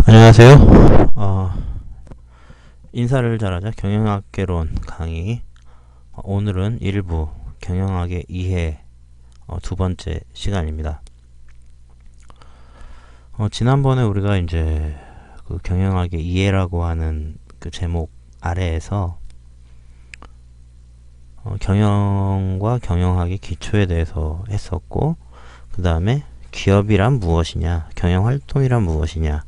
안녕하세요. 인사를 잘하자 경영학개론 강의. 오늘은 일부 경영학의 이해 두 번째 시간입니다. 지난번에 우리가 이제 그 경영학의 이해라고 하는 그 제목 아래에서 경영과 경영학의 기초에 대해서 했었고, 그 다음에 기업이란 무엇이냐, 경영활동이란 무엇이냐,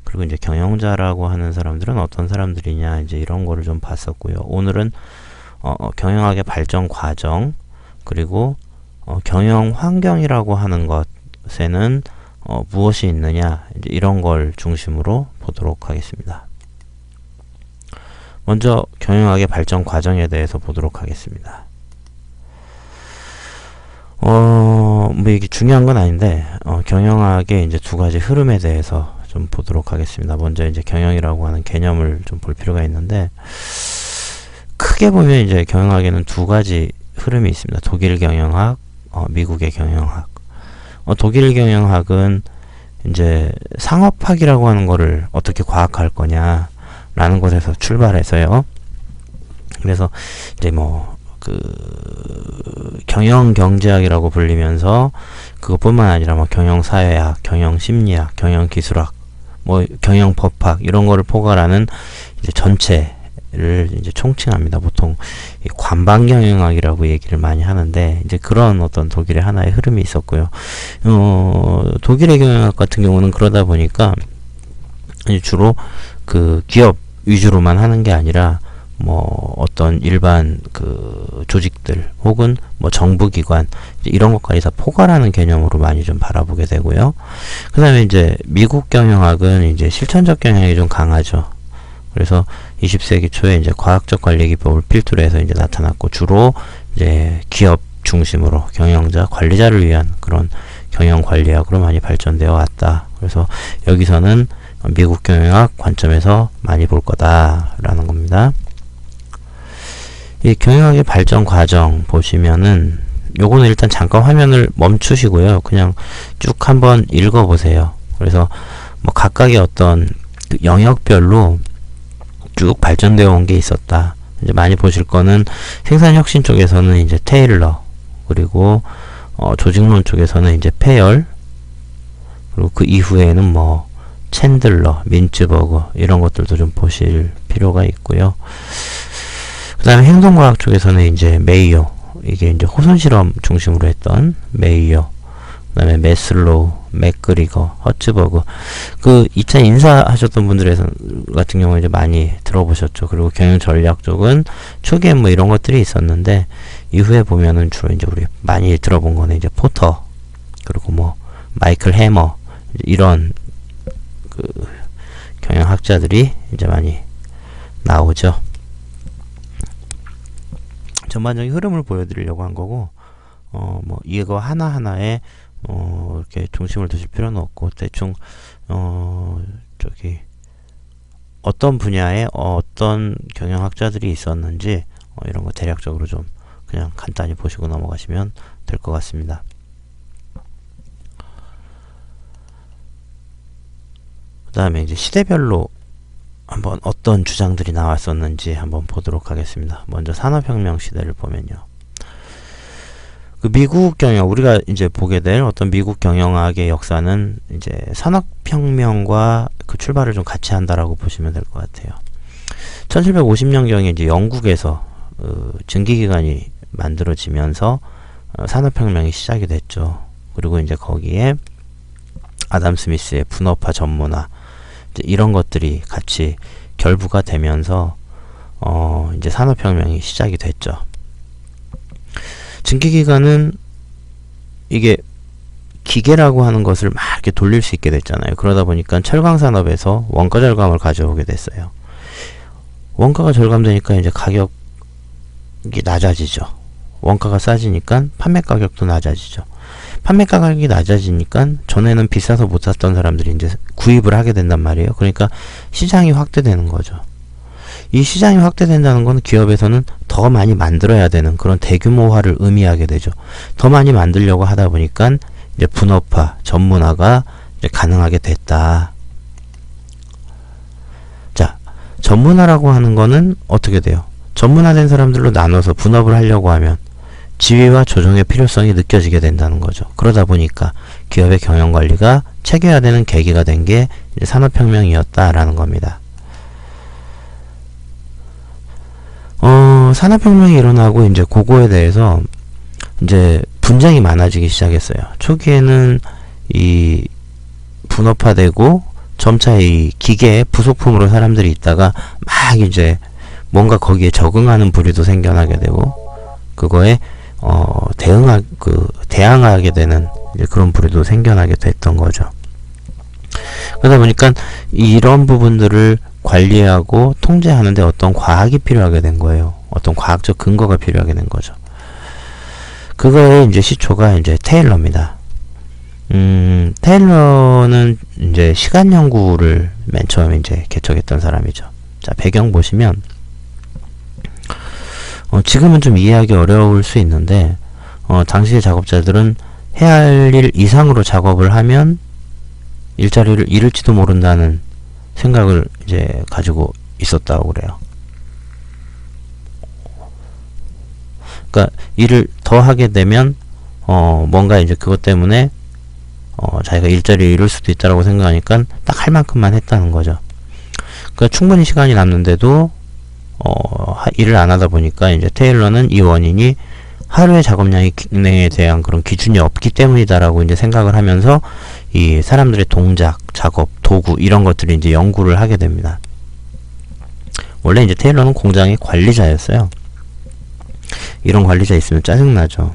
그리고 이제 경영자라고 하는 사람들은 어떤 사람들이냐, 이제 이런 거를 좀 봤었고요. 오늘은 경영학의 발전 과정, 그리고 경영 환경이라고 하는 것에는 무엇이 있느냐, 이제 이런 걸 중심으로 보도록 하겠습니다. 먼저 경영학의 발전 과정에 대해서 보도록 하겠습니다. 뭐 이게 중요한 건 아닌데 경영학의 이제 두 가지 흐름에 대해서 좀 보도록 하겠습니다. 먼저 이제 경영이라고 하는 개념을 좀 볼 필요가 있는데, 크게 보면 이제 경영학에는 두 가지 흐름이 있습니다. 독일 경영학, 미국의 경영학. 독일 경영학은 이제 상업학이라고 하는 거를 어떻게 과학할 거냐라는 것에서 출발해서요. 그래서 이제 경영 경제학이라고 불리면서 그것뿐만 아니라 경영 사회학, 경영 심리학, 경영 기술학, 경영 법학 이런 거를 포괄하는 이제 전체를 이제 총칭합니다. 보통 관방 경영학이라고 얘기를 많이 하는데, 이제 그런 어떤 독일의 하나의 흐름이 있었고요. 독일의 경영학 같은 경우는 그러다 보니까 이제 주로 그 기업 위주로만 하는 게 아니라 어떤 일반 그 조직들 혹은 정부기관 이런 것까지 다 포괄하는 개념으로 많이 좀 바라보게 되고요. 그 다음에 이제 미국 경영학은 이제 실천적 경영이 좀 강하죠. 그래서 20세기 초에 이제 과학적 관리 기법을 필두로 해서 이제 나타났고, 주로 이제 기업 중심으로 경영자, 관리자를 위한 그런 경영 관리학으로 많이 발전되어 왔다. 그래서 여기서는 미국 경영학 관점에서 많이 볼 거다라는 겁니다. 이 경영학의 발전 과정 보시면은, 요거는 일단 잠깐 화면을 멈추시고요. 그냥 쭉 한번 읽어보세요. 그래서 각각의 어떤 그 영역별로 쭉 발전되어 온 게 있었다. 이제 많이 보실 거는 생산혁신 쪽에서는 이제 테일러, 그리고 조직론 쪽에서는 이제 페열, 그리고 그 이후에는 챈들러, 민츠버그 이런 것들도 좀 보실 필요가 있고요. 그 다음에 행동과학 쪽에서는 이제 메이어, 이게 이제 호손실험 중심으로 했던 메이어, 그 다음에 메슬로우, 맥그리거, 허츠버그, 그 2차 인사하셨던 분들 같은 경우에 이제 많이 들어보셨죠. 그리고 경영 전략 쪽은 초기에 이런 것들이 있었는데, 이후에 보면은 주로 이제 우리 많이 들어본 거는 이제 포터, 그리고 마이클 해머, 이런 그 경영학자들이 이제 많이 나오죠. 전반적인 흐름을 보여드리려고 한 거고, 이거 하나하나에 이렇게 중심을 두실 필요는 없고, 대충 어떤 분야에 어떤 경영학자들이 있었는지 이런 거 대략적으로 좀 그냥 간단히 보시고 넘어가시면 될 것 같습니다. 그 다음에 이제 시대별로 한번 어떤 주장들이 나왔었는지 한번 보도록 하겠습니다. 먼저 산업혁명 시대를 보면요. 그 미국 경영, 우리가 이제 보게 될 어떤 미국 경영학의 역사는 이제 산업혁명과 그 출발을 좀 같이 한다라고 보시면 될 것 같아요. 1750년경에 이제 영국에서 증기기관이 만들어지면서 산업혁명이 시작이 됐죠. 그리고 이제 거기에 아담 스미스의 분업화 전문화, 이런 것들이 같이 결부가 되면서 이제 산업혁명이 시작이 됐죠. 증기기관은 이게 기계라고 하는 것을 막 이렇게 돌릴 수 있게 됐잖아요. 그러다 보니까 철강산업에서 원가 절감을 가져오게 됐어요. 원가가 절감되니까 이제 가격이 낮아지죠. 원가가 싸지니까 판매 가격도 낮아지죠. 판매 가격이 낮아지니까 전에는 비싸서 못 샀던 사람들이 이제 구입을 하게 된단 말이에요. 그러니까 시장이 확대되는 거죠. 이 시장이 확대된다는 건 기업에서는 더 많이 만들어야 되는 그런 대규모화를 의미하게 되죠. 더 많이 만들려고 하다 보니까 이제 분업화, 전문화가 이제 가능하게 됐다. 전문화라고 하는 거는 어떻게 돼요? 전문화된 사람들로 나눠서 분업을 하려고 하면 지휘와 조정의 필요성이 느껴지게 된다는 거죠. 그러다 보니까 기업의 경영관리가 체계화되는 계기가 된 게 산업혁명이었다라는 겁니다. 산업혁명이 일어나고 이제 그거에 대해서 이제 분쟁이 많아지기 시작했어요. 초기에는 이 분업화되고 점차 이 기계의 부속품으로 사람들이 있다가 막 이제 뭔가 거기에 적응하는 부류도 생겨나게 되고 그거에 대항하게 되는 이제 그런 부류도 생겨나게 됐던 거죠. 그러다 보니까 이런 부분들을 관리하고 통제하는데 어떤 과학이 필요하게 된 거예요. 어떤 과학적 근거가 필요하게 된 거죠. 그거의 이제 시초가 이제 테일러입니다. 테일러는 이제 시간 연구를 맨 처음에 이제 개척했던 사람이죠. 자, 배경 보시면 지금은 좀 이해하기 어려울 수 있는데 당시의 작업자들은 해야 할 일 이상으로 작업을 하면 일자리를 잃을지도 모른다는 생각을 이제 가지고 있었다고 그래요. 그러니까 일을 더 하게 되면 뭔가 이제 그것 때문에 자기가 일자리를 잃을 수도 있다라고 생각하니까 딱 할 만큼만 했다는 거죠. 그러니까 충분히 시간이 남는데도 일을 안 하다 보니까 이제 테일러는 이 원인이 하루의 작업량에 대한 그런 기준이 없기 때문이다라고 이제 생각을 하면서 이 사람들의 동작, 작업, 도구 이런 것들을 이제 연구를 하게 됩니다. 원래 이제 테일러는 공장의 관리자였어요. 이런 관리자 있으면 짜증나죠.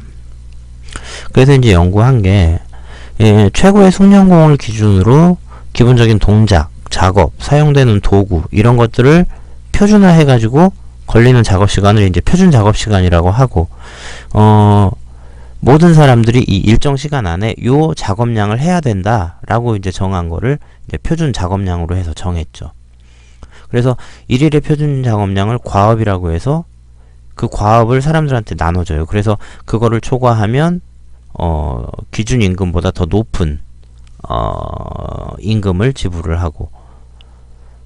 그래서 이제 연구한 게 최고의 숙련공을 기준으로 기본적인 동작, 작업, 사용되는 도구 이런 것들을 표준화해 가지고 걸리는 작업 시간을 이제 표준 작업 시간이라고 하고 모든 사람들이 이 일정 시간 안에 요 작업량을 해야 된다라고 이제 정한 거를 이제 표준 작업량으로 해서 정했죠. 그래서 일일의 표준 작업량을 과업이라고 해서 그 과업을 사람들한테 나눠줘요. 그래서 그거를 초과하면 기준 임금보다 더 높은 임금을 지불을 하고,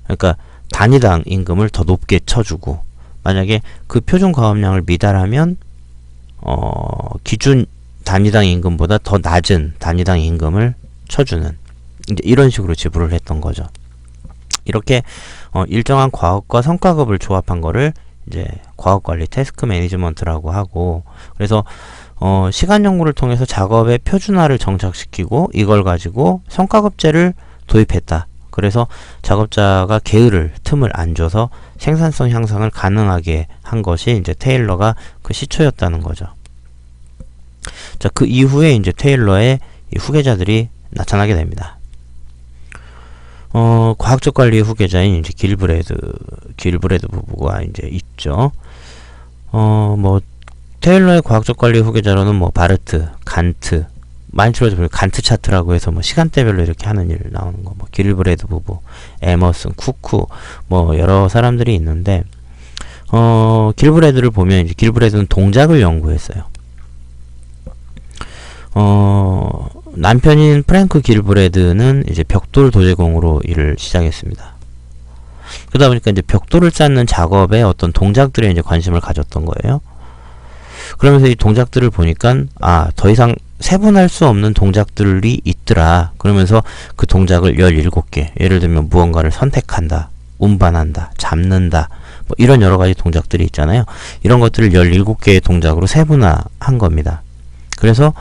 그러니까 단위당 임금을 더 높게 쳐주고, 만약에 그 표준 과업량을 미달하면 기준 단위당 임금보다 더 낮은 단위당 임금을 쳐주는, 이제 이런 식으로 지불을 했던 거죠. 이렇게 일정한 과업과 성과급을 조합한 거를 이제 과업관리 태스크 매니지먼트라고 하고, 그래서 시간 연구를 통해서 작업의 표준화를 정착시키고 이걸 가지고 성과급제를 도입했다. 그래서 작업자가 게으를 틈을 안 줘서 생산성 향상을 가능하게 한 것이 이제 테일러가 그 시초였다는 거죠. 자, 그 이후에 이제 테일러의 이 후계자들이 나타나게 됩니다. 과학적 관리의 후계자인 이제 길브레드 부부가 이제 있죠. 뭐 테일러의 과학적 관리 후계자로는 뭐 바르트, 간트, 많이 들어보면 간트 차트라고 해서 뭐 시간대별로 이렇게 하는 일 나오는 거, 뭐 길브레드 부부, 에머슨, 쿠쿠, 뭐 여러 사람들이 있는데, 길브레드를 보면 이제 길브레드는 동작을 연구했어요. 남편인 프랭크 길브레드는 이제 벽돌 도제공으로 일을 시작했습니다. 그러다 보니까 이제 벽돌을 쌓는 작업에 어떤 동작들에 이제 관심을 가졌던 거예요. 그러면서 이 동작들을 보니까 더 이상 세분할 수 없는 동작들이 있더라. 그러면서 그 동작을 17개, 예를 들면 무언가를 선택한다, 운반한다, 잡는다, 뭐 이런 여러 가지 동작들이 있잖아요. 이런 것들을 17개의 동작으로 세분화한 겁니다. 그래서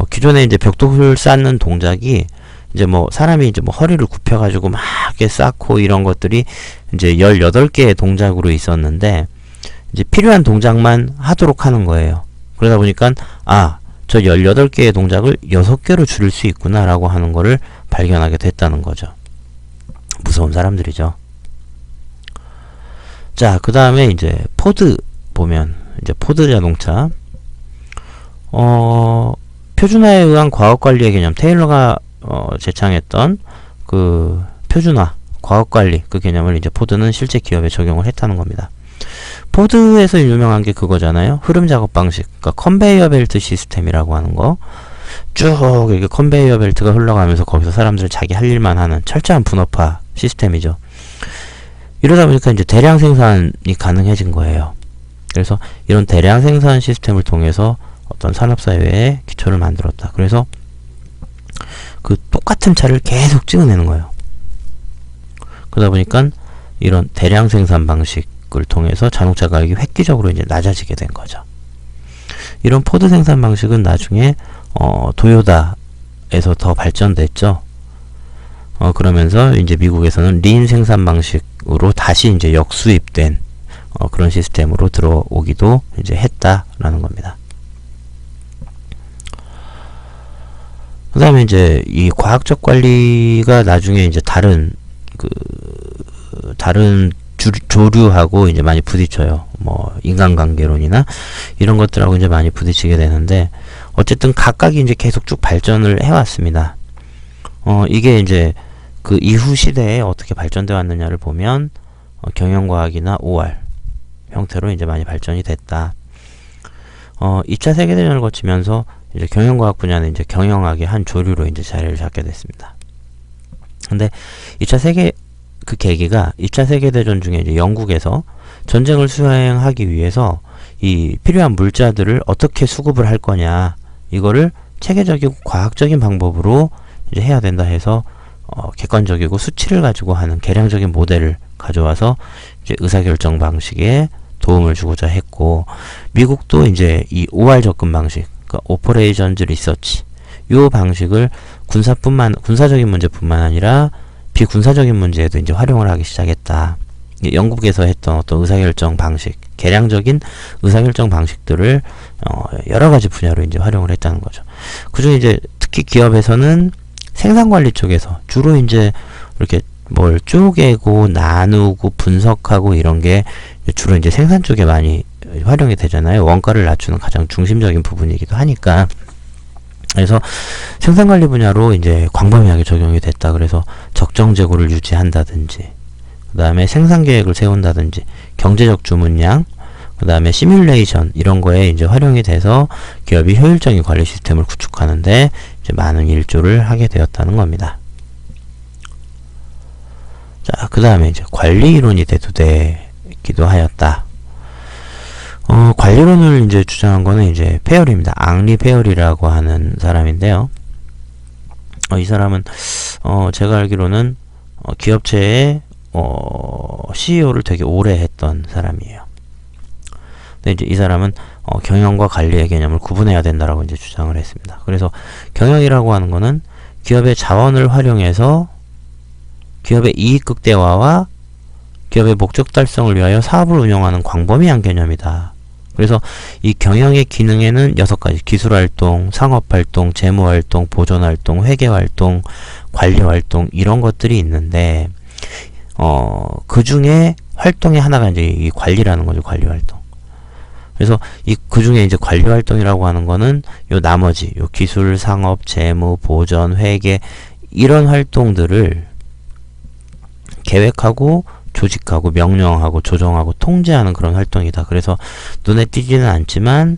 기존에 이제 벽돌을 쌓는 동작이 이제 뭐 사람이 이제 뭐 허리를 굽혀가지고 막 이렇게 쌓고 이런 것들이 이제 18개의 동작으로 있었는데, 이제 필요한 동작만 하도록 하는 거예요. 그러다 보니까 저 18개의 동작을 6개로 줄일 수 있구나 라고 하는 거를 발견하게 됐다는 거죠. 무서운 사람들이죠. 자, 그 다음에 이제 포드 보면 이제 포드 자동차, 표준화에 의한 과업관리의 개념, 테일러가 제창했던 그 표준화, 과업관리 그 개념을 이제 포드는 실제 기업에 적용을 했다는 겁니다. 포드에서 유명한 게 그거잖아요. 흐름 작업 방식, 그러니까 컨베이어 벨트 시스템이라고 하는 거. 쭉 이렇게 컨베이어 벨트가 흘러가면서 거기서 사람들이 자기 할 일만 하는 철저한 분업화 시스템이죠. 이러다 보니까 이제 대량 생산이 가능해진 거예요. 그래서 이런 대량 생산 시스템을 통해서 어떤 산업사회의 기초를 만들었다. 그래서 그 똑같은 차를 계속 찍어내는 거예요. 그러다 보니까 이런 대량 생산 방식을 통해서 자동차 가격이 획기적으로 이제 낮아지게 된 거죠. 이런 포드 생산 방식은 나중에 도요다에서 더 발전됐죠. 그러면서 이제 미국에서는 린 생산 방식으로 다시 이제 역수입된 그런 시스템으로 들어오기도 이제 했다라는 겁니다. 그 다음에 이제 이 과학적 관리가 나중에 이제 다른 조류하고 이제 많이 부딪혀요. 뭐 인간관계론이나 이런 것들하고 이제 많이 부딪히게 되는데, 어쨌든 각각이 이제 계속 쭉 발전을 해왔습니다. 이게 이제 그 이후 시대에 어떻게 발전되어 왔느냐를 보면 경영과학이나 OR 형태로 이제 많이 발전이 됐다. 2차 세계대전을 거치면서 이제 경영과학 분야는 이제 경영학의 한 조류로 이제 자리를 잡게 됐습니다. 근데 그 계기가 2차 세계대전 중에 이제 영국에서 전쟁을 수행하기 위해서 이 필요한 물자들을 어떻게 수급을 할 거냐, 이거를 체계적이고 과학적인 방법으로 이제 해야 된다 해서 객관적이고 수치를 가지고 하는 계량적인 모델을 가져와서 이제 의사결정 방식에 도움을 주고자 했고, 미국도 이제 이 OR 접근 방식, 그러니까 Operations Research, 요 방식을 군사적인 문제뿐만 아니라 비군사적인 문제에도 이제 활용을 하기 시작했다. 영국에서 했던 어떤 의사결정 방식, 계량적인 의사결정 방식들을 여러 가지 분야로 이제 활용을 했다는 거죠. 그중에 이제 특히 기업에서는 생산관리 쪽에서 주로 이제 이렇게 뭘 쪼개고 나누고 분석하고 이런 게 주로 이제 생산 쪽에 많이 활용이 되잖아요. 원가를 낮추는 가장 중심적인 부분이기도 하니까. 그래서 생산관리 분야로 이제 광범위하게 적용이 됐다. 그래서 적정 재고를 유지한다든지, 그 다음에 생산계획을 세운다든지, 경제적 주문량, 그 다음에 시뮬레이션, 이런 거에 이제 활용이 돼서 기업이 효율적인 관리 시스템을 구축하는데 이제 많은 일조를 하게 되었다는 겁니다. 자, 그 다음에 이제 관리 이론이 대두되기도 하였다. 관리론을 이제 주장한 거는 이제 페어리입니다. 앙리 페어리라고 하는 사람인데요. 이 사람은 제가 알기로는 기업체의 CEO를 되게 오래 했던 사람이에요. 근데 이제 이 사람은 경영과 관리의 개념을 구분해야 된다라고 이제 주장을 했습니다. 그래서 경영이라고 하는 거는 기업의 자원을 활용해서 기업의 이익 극대화와 기업의 목적 달성을 위하여 사업을 운영하는 광범위한 개념이다. 그래서 이 경영의 기능에는 6가지, 기술활동, 상업활동, 재무활동, 보존활동, 회계활동, 관리활동, 이런 것들이 있는데 그 중에 활동의 하나가 이제 이 관리라는 거죠. 관리활동. 그래서 그 중에 이제 관리활동이라고 하는 거는 요 나머지 요 기술, 상업, 재무, 보전, 회계, 이런 활동들을 계획하고 조직하고 명령하고 조정하고 통제하는 그런 활동이다. 그래서 눈에 띄지는 않지만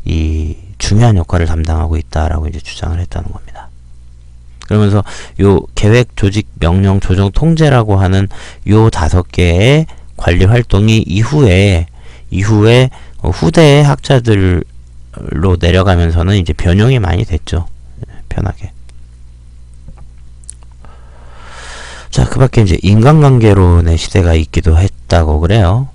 이 중요한 역할을 담당하고 있다라고 이제 주장을 했다는 겁니다. 그러면서 요 계획, 조직, 명령, 조정, 통제라고 하는 요 5개의 관리 활동이 이후에 후대의 학자들로 내려가면서는 이제 변형이 많이 됐죠. 편하게. 자, 그 밖에 이제 인간관계론의 시대가 있기도 했다고 그래요.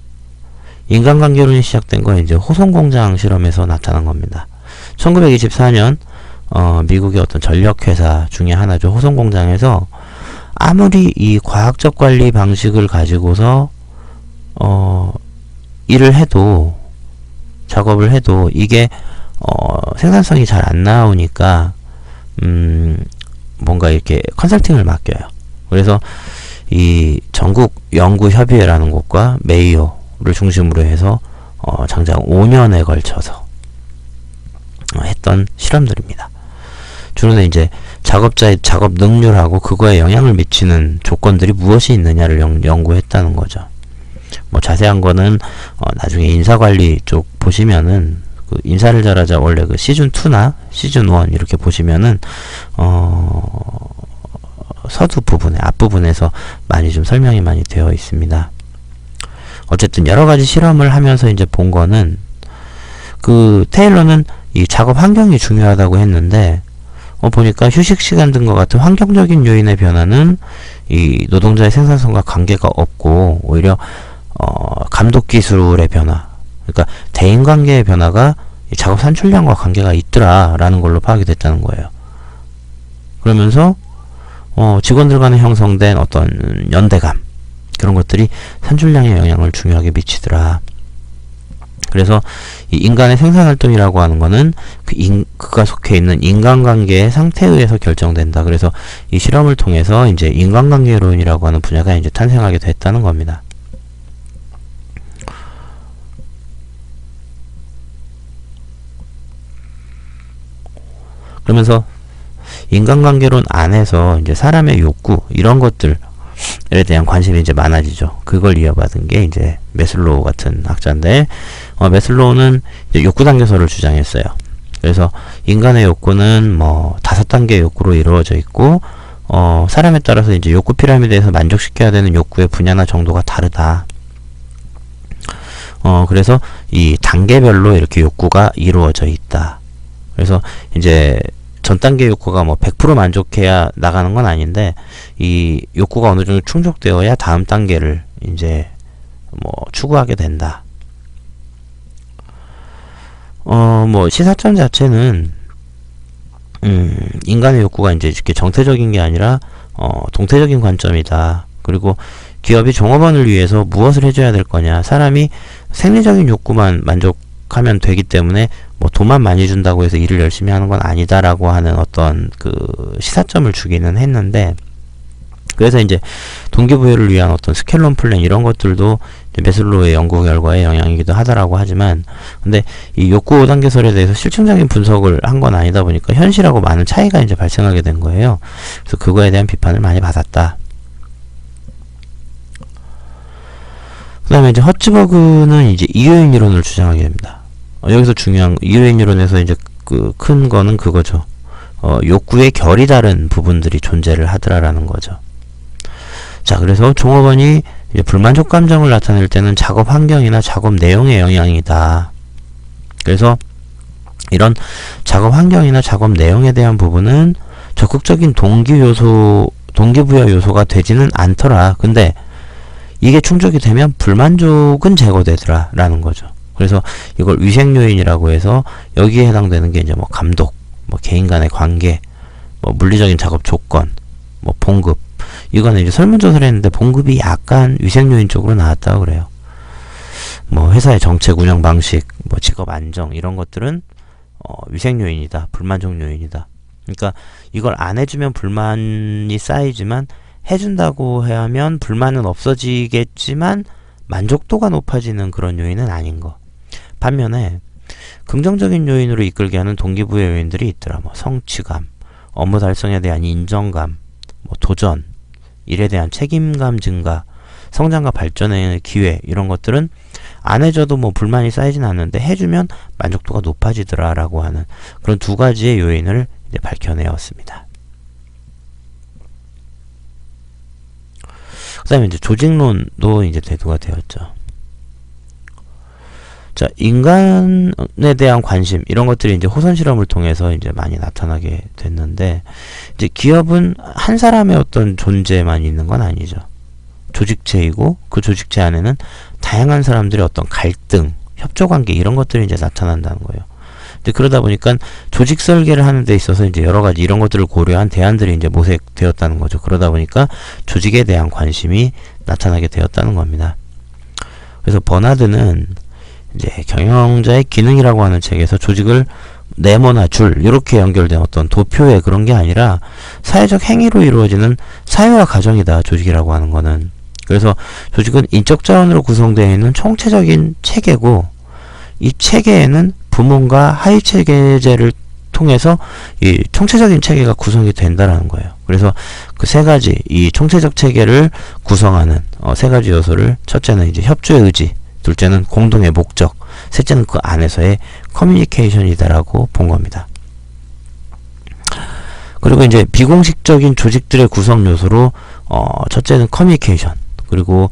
인간관계론이 시작된 건 이제 호성공장 실험에서 나타난 겁니다. 1924년 미국의 어떤 전력회사 중에 하나죠. 호성공장에서 아무리 이 과학적 관리 방식을 가지고서 일을 해도, 작업을 해도 이게 생산성이 잘 안 나오니까 뭔가 이렇게 컨설팅을 맡겨요. 그래서 이 전국 연구협의회라는 곳과 메이어를 중심으로 해서 장장 5년에 걸쳐서 했던 실험들입니다. 주로는 이제 작업자의 작업 능률하고 그거에 영향을 미치는 조건들이 무엇이 있느냐를 연구했다는 거죠. 뭐 자세한 거는 나중에 인사관리 쪽 보시면은 그 인사를 잘하자, 원래 그 시즌2나 시즌1 이렇게 보시면은 서두 부분에, 앞부분에서 많이 좀 설명이 많이 되어 있습니다. 어쨌든 여러 가지 실험을 하면서 이제 본 거는, 그 테일러는 이 작업 환경이 중요하다고 했는데, 보니까 휴식 시간 등과 같은 환경적인 요인의 변화는 이 노동자의 생산성과 관계가 없고, 오히려 감독 기술의 변화, 그러니까 대인 관계의 변화가 이 작업 산출량과 관계가 있더라라는 걸로 파악이 됐다는 거예요. 그러면서 직원들 간에 형성된 어떤 연대감, 그런 것들이 산출량에 영향을 중요하게 미치더라. 그래서 이 인간의 생산활동이라고 하는 거는 그가 속해 있는 인간관계의 상태에 의해서 결정된다. 그래서 이 실험을 통해서 이제 인간관계론이라고 하는 분야가 이제 탄생하게 됐다는 겁니다. 그러면서 인간관계론 안에서 이제 사람의 욕구, 이런 것들에 대한 관심이 이제 많아지죠. 그걸 이어받은 게 이제 매슬로우 같은 학자인데, 매슬로우는 이제 욕구 단계설을 주장했어요. 그래서 인간의 욕구는 뭐 5단계의 욕구로 이루어져 있고, 사람에 따라서 이제 욕구 피라미드에서 만족시켜야 되는 욕구의 분야나 정도가 다르다. 그래서 이 단계별로 이렇게 욕구가 이루어져 있다. 그래서 이제 전 단계 욕구가 뭐 100% 만족해야 나가는 건 아닌데, 이 욕구가 어느 정도 충족되어야 다음 단계를 이제 뭐 추구하게 된다. 뭐 시사점 자체는 인간의 욕구가 이제 이렇게 정태적인 게 아니라 동태적인 관점이다. 그리고 기업이 종업원을 위해서 무엇을 해줘야 될 거냐, 사람이 생리적인 욕구만 만족하면 되기 때문에 뭐 돈만 많이 준다고 해서 일을 열심히 하는 건 아니다라고 하는 어떤 그 시사점을 주기는 했는데, 그래서 이제 동기부여를 위한 어떤 스켈론 플랜, 이런 것들도 매슬로우의 연구 결과의 영향이기도 하다라고 하지만, 근데 이 욕구 5단계설에 대해서 실증적인 분석을 한 건 아니다 보니까 현실하고 많은 차이가 이제 발생하게 된 거예요. 그래서 그거에 대한 비판을 많이 받았다. 그 다음에 이제 허츠버그는 이제 이요인 이론을 주장하게 됩니다. 여기서 중요한 이요인 이론에서 이제 그 큰 거는 그거죠. 욕구의 결이 다른 부분들이 존재를 하더라라는 거죠. 자, 그래서 종업원이 이제 불만족 감정을 나타낼 때는 작업 환경이나 작업 내용의 영향이다. 그래서 이런 작업 환경이나 작업 내용에 대한 부분은 적극적인 동기부여 요소가 되지는 않더라. 근데 이게 충족이 되면 불만족은 제거되더라 라는 거죠. 그래서 이걸 위생 요인이라고 해서 여기에 해당되는 게 이제 뭐 감독, 뭐 개인 간의 관계, 뭐 물리적인 작업 조건, 뭐 봉급, 이거는 이제 설문조사를 했는데 봉급이 약간 위생 요인 쪽으로 나왔다고 그래요. 뭐 회사의 정책 운영 방식, 뭐 직업 안정, 이런 것들은 위생 요인이다, 불만족 요인이다. 그러니까 이걸 안 해주면 불만이 쌓이지만 해준다고 하면 불만은 없어지겠지만 만족도가 높아지는 그런 요인은 아닌 거. 반면에 긍정적인 요인으로 이끌게 하는 동기부여 요인들이 있더라. 뭐 성취감, 업무 달성에 대한 인정감, 뭐 도전, 일에 대한 책임감 증가, 성장과 발전의 기회, 이런 것들은 안 해줘도 뭐 불만이 쌓이진 않는데 해주면 만족도가 높아지더라 라고 하는 그런 두 가지의 요인을 이제 밝혀내었습니다. 그 다음에 이제 조직론도 이제 대두가 되었죠. 자, 인간에 대한 관심, 이런 것들이 이제 호선 실험을 통해서 이제 많이 나타나게 됐는데, 이제 기업은 한 사람의 어떤 존재만 있는 건 아니죠. 조직체이고, 그 조직체 안에는 다양한 사람들의 어떤 갈등, 협조관계, 이런 것들이 이제 나타난다는 거예요. 근데 그러다 보니까 조직 설계를 하는 데 있어서 이제 여러 가지 이런 것들을 고려한 대안들이 이제 모색되었다는 거죠. 그러다 보니까 조직에 대한 관심이 나타나게 되었다는 겁니다. 그래서 버나드는 이제 경영자의 기능이라고 하는 책에서 조직을 네모나 줄, 이렇게 연결된 어떤 도표의 그런 게 아니라 사회적 행위로 이루어지는 사회화 과정이다, 조직이라고 하는 거는. 그래서 조직은 인적 자원으로 구성되어 있는 총체적인 체계고, 이 체계에는 부문과 하위 체계제를 통해서 이 총체적인 체계가 구성이 된다라는 거예요. 그래서 그 세 가지, 이 총체적 체계를 구성하는 세 가지 요소를, 첫째는 이제 협조의 의지, 둘째는 공동의 목적, 셋째는 그 안에서의 커뮤니케이션이다라고 본 겁니다. 그리고 이제 비공식적인 조직들의 구성 요소로 첫째는 커뮤니케이션, 그리고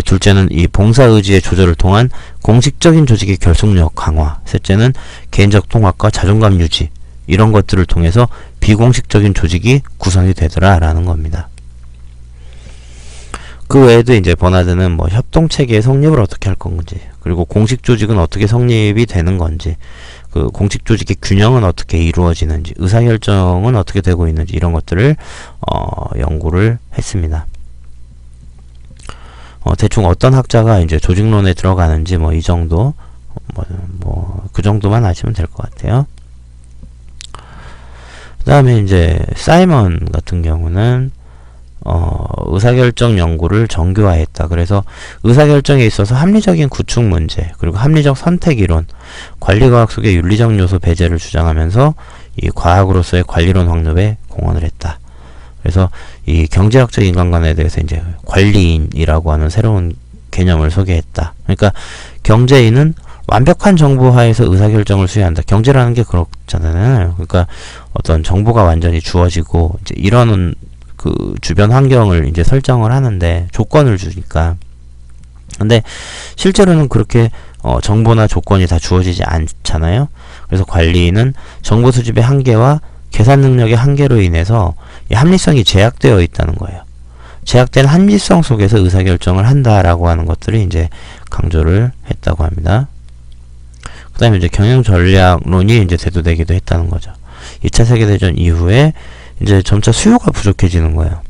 둘째는 이 봉사의지의 조절을 통한 공식적인 조직의 결속력 강화, 셋째는 개인적 통합과 자존감 유지, 이런 것들을 통해서 비공식적인 조직이 구성이 되더라 라는 겁니다. 그 외에도 이제 버나드는 뭐 협동체계의 성립을 어떻게 할 건지, 그리고 공식 조직은 어떻게 성립이 되는 건지, 그 공식 조직의 균형은 어떻게 이루어지는지, 의사결정은 어떻게 되고 있는지, 이런 것들을 연구를 했습니다. 대충 어떤 학자가 이제 조직론에 들어가는지 뭐 이 정도, 그 정도만 아시면 될 것 같아요. 그 다음에 이제 사이먼 같은 경우는 의사결정 연구를 정교화했다. 그래서 의사결정에 있어서 합리적인 구축 문제, 그리고 합리적 선택 이론, 관리과학 속의 윤리적 요소 배제를 주장하면서 이 과학으로서의 관리론 확립에 공헌을 했다. 그래서 이 경제학적 인간관에 대해서 이제 관리인이라고 하는 새로운 개념을 소개했다. 그러니까 경제인은 완벽한 정보 하에서 의사결정을 수행한다. 경제라는 게 그렇잖아요. 그러니까 어떤 정보가 완전히 주어지고 이제 이러는 그 주변 환경을 이제 설정을 하는데 조건을 주니까. 근데 실제로는 그렇게 정보나 조건이 다 주어지지 않잖아요. 그래서 관리인은 정보 수집의 한계와 계산 능력의 한계로 인해서 이 합리성이 제약되어 있다는 거예요. 제약된 합리성 속에서 의사결정을 한다라고 하는 것들을 이제 강조를 했다고 합니다. 그 다음에 이제 경영전략론이 이제 대두되기도 했다는 거죠. 2차 세계대전 이후에 이제 점차 수요가 부족해지는 거예요.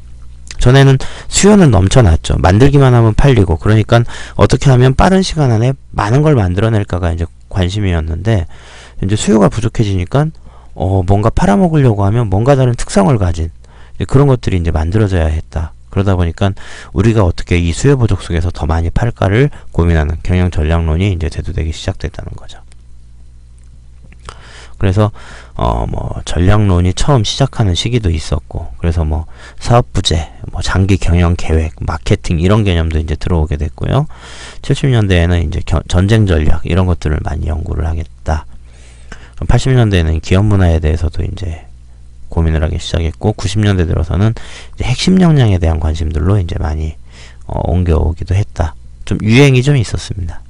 전에는 수요는 넘쳐났죠. 만들기만 하면 팔리고, 그러니까 어떻게 하면 빠른 시간 안에 많은 걸 만들어낼까가 이제 관심이었는데, 이제 수요가 부족해지니까 뭔가 팔아먹으려고 하면 뭔가 다른 특성을 가진 그런 것들이 이제 만들어져야 했다. 그러다 보니까 우리가 어떻게 이 수요 부족 속에서 더 많이 팔까를 고민하는 경영 전략론이 이제 대두되기 시작됐다는 거죠. 그래서 뭐 전략론이 처음 시작하는 시기도 있었고, 그래서 뭐 사업 부재, 뭐 장기 경영 계획, 마케팅 이런 개념도 이제 들어오게 됐고요. 70년대에는 이제 전쟁 전략 이런 것들을 많이 연구를 하겠다. 80년대에는 기업 문화에 대해서도 이제 고민을 하기 시작했고, 90년대 들어서는 이제 핵심 역량에 대한 관심들로 이제 많이 옮겨오기도 했다. 좀 유행이 좀 있었습니다.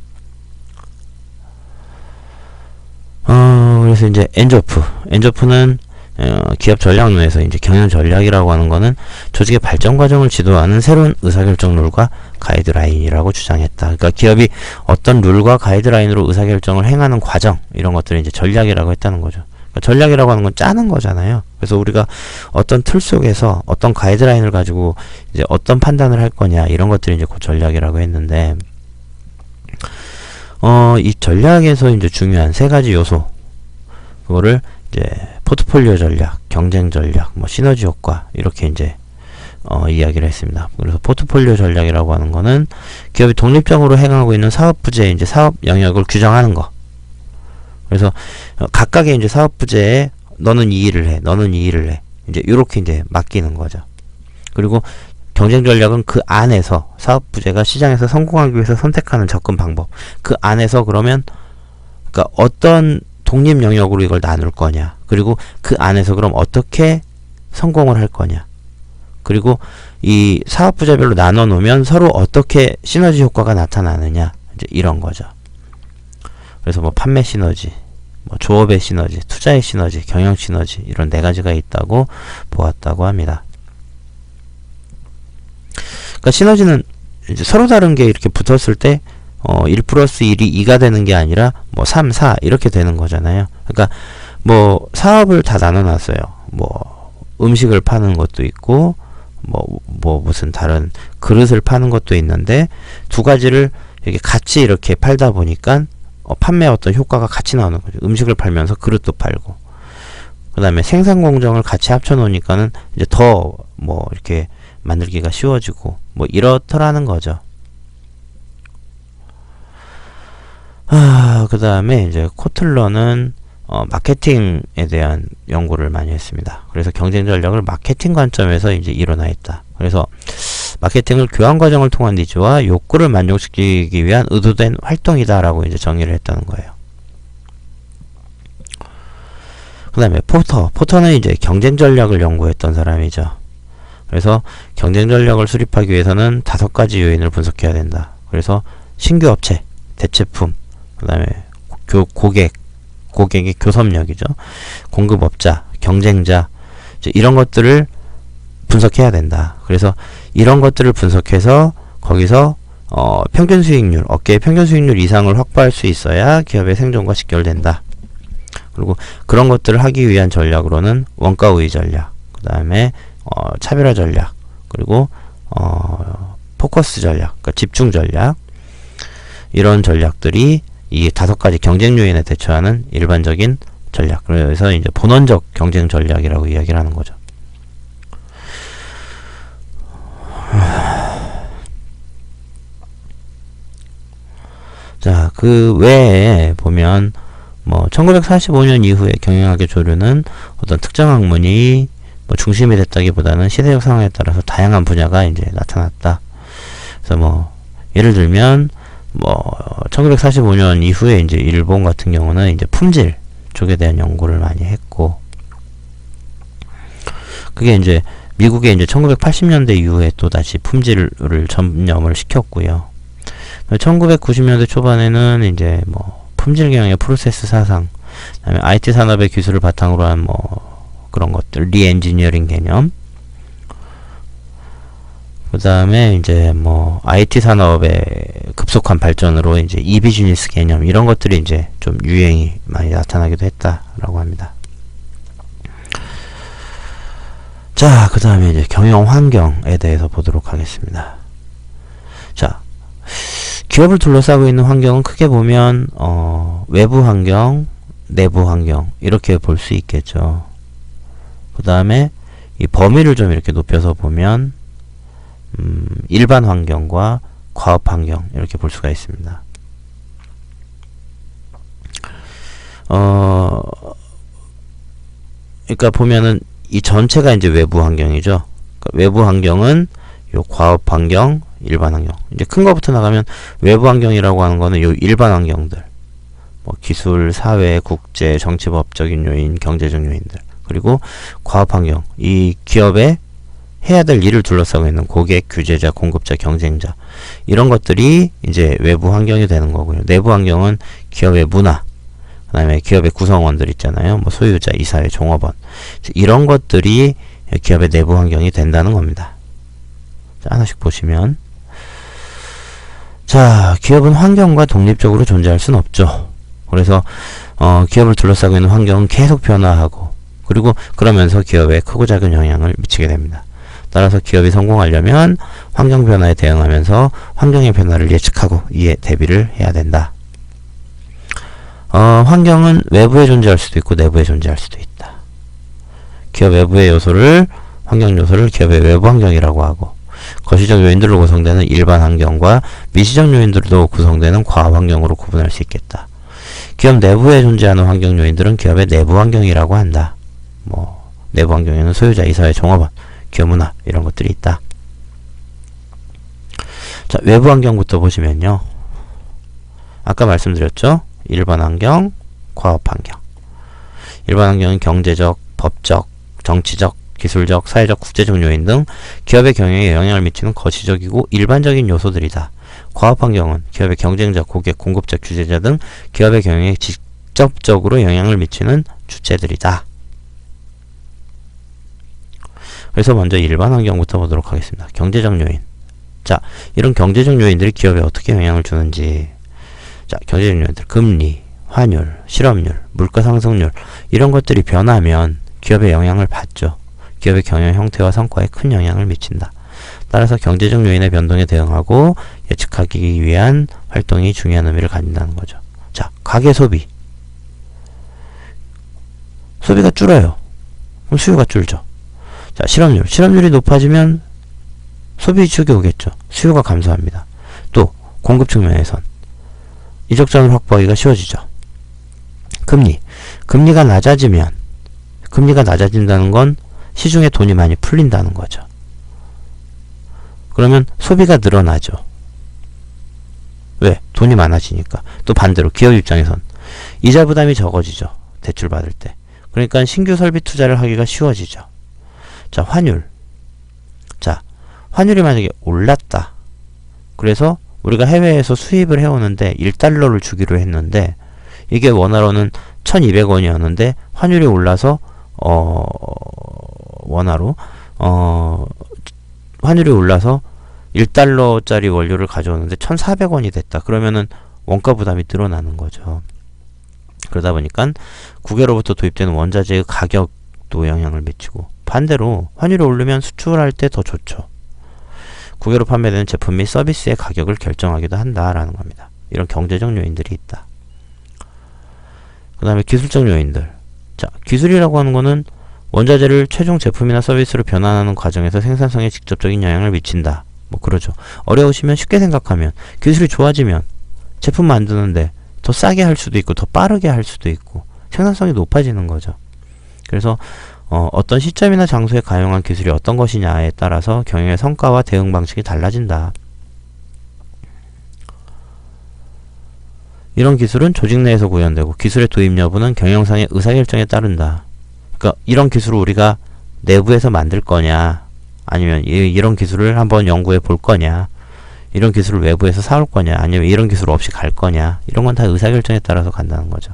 그래서 이제 엔조프는 기업 전략론에서 이제 경영 전략이라고 하는 거는 조직의 발전 과정을 지도하는 새로운 의사결정 룰과 가이드라인이라고 주장했다. 그러니까 기업이 어떤 룰과 가이드라인으로 의사결정을 행하는 과정, 이런 것들을 이제 전략이라고 했다는 거죠. 그러니까 전략이라고 하는 건 짜는 거잖아요. 그래서 우리가 어떤 틀 속에서 어떤 가이드라인을 가지고 이제 어떤 판단을 할 거냐, 이런 것들이 이제 그 전략이라고 했는데, 이 전략에서 이제 중요한 세 가지 요소, 그거를 이제 포트폴리오 전략, 경쟁 전략, 뭐 시너지 효과, 이렇게 이제 이야기를 했습니다. 그래서 포트폴리오 전략이라고 하는 거는 기업이 독립적으로 행하고 있는 사업 부재의 이제 사업 영역을 규정하는 거. 그래서 각각의 이제 사업 부재에 너는 이 일을 해, 너는 이 일을 해, 이제 이렇게 이제 맡기는 거죠. 그리고 경쟁 전략은 그 안에서 사업 부재가 시장에서 성공하기 위해서 선택하는 접근 방법, 그 안에서 그러면 그러니까 어떤 독립 영역으로 이걸 나눌 거냐, 그리고 그 안에서 그럼 어떻게 성공을 할 거냐, 그리고 이 사업 부재별로 나눠 놓으면 서로 어떻게 시너지 효과가 나타나느냐, 이제 이런 거죠. 그래서 뭐 판매 시너지, 뭐 조업의 시너지, 투자의 시너지, 경영 시너지, 이런 네 가지가 있다고 보았다고 합니다. 그러니까 시너지는 이제 서로 다른 게 이렇게 붙었을 때 1 플러스 1이 2가 되는 게 아니라 뭐 3, 4 이렇게 되는 거잖아요. 그러니까 뭐 사업을 다 나눠놨어요. 뭐 음식을 파는 것도 있고 뭐 무슨 다른 그릇을 파는 것도 있는데, 두 가지를 이렇게 같이 이렇게 팔다 보니까 판매 어떤 효과가 같이 나오는 거죠. 음식을 팔면서 그릇도 팔고, 그 다음에 생산 공정을 같이 합쳐 놓으니까는 이제 더 뭐 이렇게 만들기가 쉬워지고 뭐 이렇더라는 거죠. 그 다음에 이제 코틀러는 마케팅에 대한 연구를 많이 했습니다. 그래서 경쟁 전략을 마케팅 관점에서 이제 일어나있다. 그래서 마케팅을 교환 과정을 통한 니즈와 욕구를 만족시키기 위한 의도된 활동이다라고 이제 정의를 했다는 거예요. 그 다음에 포터는 이제 경쟁 전략을 연구했던 사람이죠. 그래서 경쟁 전략을 수립하기 위해서는 5가지 요인을 분석해야 된다. 그래서 신규 업체, 대체품, 그 다음에 고객의 교섭력이죠. 공급업자, 경쟁자, 이런 것들을 분석해야 된다. 그래서 이런 것들을 분석해서 거기서 평균 수익률, 업계의 평균 수익률 이상을 확보할 수 있어야 기업의 생존과 직결된다. 그리고 그런 것들을 하기 위한 전략으로는 원가 우위 전략, 그 다음에 차별화 전략, 그리고 포커스 전략, 그러니까 집중 전략, 이런 전략들이 이 5가지 경쟁 요인에 대처하는 일반적인 전략. 그래서 이제 본원적 경쟁 전략이라고 이야기를 하는 거죠. 자, 그 외에 보면 1945년 이후에 경영학의 조류는 어떤 특정 학문이 중심이 됐다기보다는 시대적 상황에 따라서 다양한 분야가 이제 나타났다. 그래서 예를 들면 1945년 이후에 이제 일본 같은 경우는 이제 품질 쪽에 대한 연구를 많이 했고, 그게 이제 미국에 이제 1980년대 이후에 또 다시 품질을 전념을 시켰고요. 1990년대 초반에는 이제 품질 경영의 프로세스 사상, 그다음에 IT 산업의 기술을 바탕으로 한 그런 것들, 리엔지니어링 개념, 그 다음에 이제 IT 산업의 급속한 발전으로 이제 이비즈니스 개념, 이런 것들이 이제 좀 유행이 많이 나타나기도 했다라고 합니다. 자, 그 다음에 이제 경영 환경에 대해서 보도록 하겠습니다. 자, 기업을 둘러싸고 있는 환경은 크게 보면 외부 환경, 내부 환경, 이렇게 볼 수 있겠죠. 그 다음에 이 범위를 좀 이렇게 높여서 보면 일반 환경과 과업 환경, 이렇게 볼 수가 있습니다. 그러니까 보면은 이 전체가 이제 외부 환경이죠. 그러니까 외부 환경은 요 과업 환경, 일반 환경. 이제 큰 거부터 나가면 외부 환경이라고 하는 거는 요 일반 환경들. 기술, 사회, 국제, 정치법적인 요인, 경제적 요인들. 그리고 과업 환경. 이 기업의 해야 될 일을 둘러싸고 있는 고객, 규제자, 공급자, 경쟁자. 이런 것들이 이제 외부 환경이 되는 거고요. 내부 환경은 기업의 문화, 그 다음에 기업의 구성원들 있잖아요. 소유자, 이사회, 종업원. 이런 것들이 기업의 내부 환경이 된다는 겁니다. 자, 하나씩 보시면. 자, 기업은 환경과 독립적으로 존재할 수는 없죠. 그래서 기업을 둘러싸고 있는 환경은 계속 변화하고, 그리고 그러면서 기업에 크고 작은 영향을 미치게 됩니다. 따라서 기업이 성공하려면 환경 변화에 대응하면서 환경의 변화를 예측하고 이에 대비를 해야 된다. 환경은 외부에 존재할 수도 있고 내부에 존재할 수도 있다. 기업 외부의 요소를, 환경 요소를 기업의 외부 환경이라고 하고, 거시적 요인들로 구성되는 일반 환경과 미시적 요인들로 구성되는 과업 환경으로 구분할 수 있겠다. 기업 내부에 존재하는 환경 요인들은 기업의 내부 환경이라고 한다. 내부 환경에는 소유자, 이사회, 종업원, 기업 문화, 이런 것들이 있다. 자, 외부 환경부터 보시면요. 아까 말씀드렸죠? 일반 환경, 과업 환경. 일반 환경은 경제적, 법적, 정치적, 기술적, 사회적, 국제적 요인 등 기업의 경영에 영향을 미치는 거시적이고 일반적인 요소들이다. 과업 환경은 기업의 경쟁자, 고객, 공급자, 규제자 등 기업의 경영에 직접적으로 영향을 미치는 주체들이다. 그래서 먼저 일반 환경부터 보도록 하겠습니다. 경제적 요인. 자, 이런 경제적 요인들이 기업에 어떻게 영향을 주는지. 자, 경제적 요인들. 금리, 환율, 실업률, 물가 상승률, 이런 것들이 변하면 기업에 영향을 받죠. 기업의 경영 형태와 성과에 큰 영향을 미친다. 따라서 경제적 요인의 변동에 대응하고 예측하기 위한 활동이 중요한 의미를 가진다는 거죠. 자, 가계 소비. 소비가 줄어요. 그럼 수요가 줄죠. 자, 실업률. 실업률이 높아지면 소비 위축이 오겠죠. 수요가 감소합니다. 또 공급 측면에선 이적자원을 확보하기가 쉬워지죠. 금리. 금리가 낮아진다는 건 시중에 돈이 많이 풀린다는 거죠. 그러면 소비가 늘어나죠. 왜? 돈이 많아지니까. 또 반대로 기업 입장에선 이자 부담이 적어지죠. 대출 받을 때. 그러니까 신규 설비 투자를 하기가 쉬워지죠. 자, 환율. 자, 환율이 만약에 올랐다. 그래서 우리가 해외에서 수입을 해오는데 1달러를 주기로 했는데 이게 원화로는 1200원이었는데 환율이 올라서 원화로 환율이 올라서 1달러짜리 원료를 가져오는데 1400원이 됐다. 그러면은 원가 부담이 늘어나는 거죠. 그러다 보니까 국외로부터 도입되는 원자재의 가격도 영향을 미치고, 반대로 환율이 오르면 수출할 때 더 좋죠. 국외로 판매되는 제품 및 서비스의 가격을 결정하기도 한다라는 겁니다. 이런 경제적 요인들이 있다. 그 다음에 기술적 요인들. 자, 기술이라고 하는 거는 원자재를 최종 제품이나 서비스로 변환하는 과정에서 생산성에 직접적인 영향을 미친다. 뭐 그러죠. 어려우시면 쉽게 생각하면 기술이 좋아지면 제품 만드는데 더 싸게 할 수도 있고 더 빠르게 할 수도 있고 생산성이 높아지는 거죠. 그래서 어떤 시점이나 장소에 가용한 기술이 어떤 것이냐에 따라서 경영의 성과와 대응 방식이 달라진다. 이런 기술은 조직 내에서 구현되고 기술의 도입 여부는 경영상의 의사결정에 따른다. 그러니까 이런 기술을 우리가 내부에서 만들 거냐, 아니면 이런 기술을 한번 연구해 볼 거냐, 이런 기술을 외부에서 사올 거냐, 아니면 이런 기술 없이 갈 거냐, 이런 건 다 의사결정에 따라서 간다는 거죠.